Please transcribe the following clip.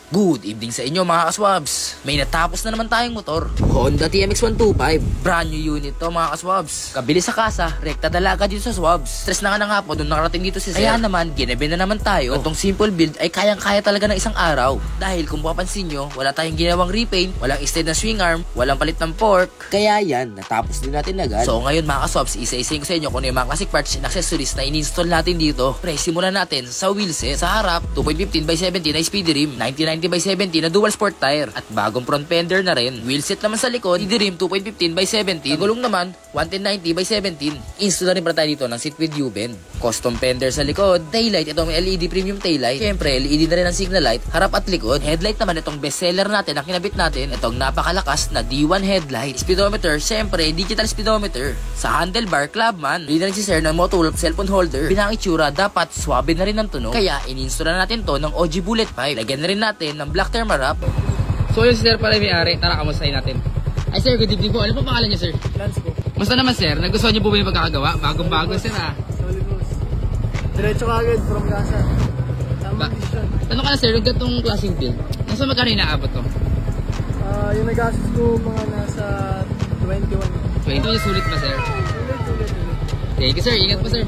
Good evening sa inyo mga kaswabs. May natapos na naman tayong motor. Honda TMX 125. Brand new unit to mga kaswabs. Kabili sa kasa, rekta dalaga dito sa swabs. Stress na nga ng hapon nung nakarating dito si Sir. Kaya naman, ginabi na naman tayo. Itong simple build ay kayang-kaya talaga ng isang araw. Dahil kung mapapansin nyo, wala tayong ginawang repaint, walang extend na swing arm, walang palit ng fork. Kaya yan, natapos din natin agad. So ngayon mga kaswabs, isa-isayin ko sa inyo kung ano yung mga classic parts and accessories na in-install natin dito. Pre, simulan natin sa wheelset. Sa harap, 2.15x17 na speedy rim, 90x17 na dual sport tire, at bagong front fender na rin. Wheelset naman sa likod, speedy rim 2.15x17, gulong naman 110/90x17. Install na rin para tayo dito ng seat with U-bend. Custom fender sa likod, taillight, ito may LED premium taillight. Siyempre, LED na rin ang signal light, harap at likod. Headlight naman, itong bestseller natin na kinabit natin, itong napakalakas na D1 headlight. Speedometer, siyempre, digital speedometer. Sa handlebar, Clubman. Hindi na rin si Sir ng Motorola cellphone holder. Binang itsura, dapat swabe na rin ang tunog. Kaya, in-install na natin to ng OG Bullet Pipe. Lagyan na rin natin ng black thermal wrap. So yung sir pala may-ari, tara kamustahin natin. Ay sir, good evening po. Ano po pangalan niyo sir? Lance po. Musta naman sir? Nagustuhan niyo po ba yung pagkakagawa? Bagong-bago sir ah. Solid boss. Diretso ka agad from Gaza. Tamang decision. Tanong ka na sir, yung gatong klaseng build, nasa magkano inaabot to? Yung nag-assist ko mga nasa 21. 20 yung sulit pa sir. Ulit. Thank you sir, ingat po sir.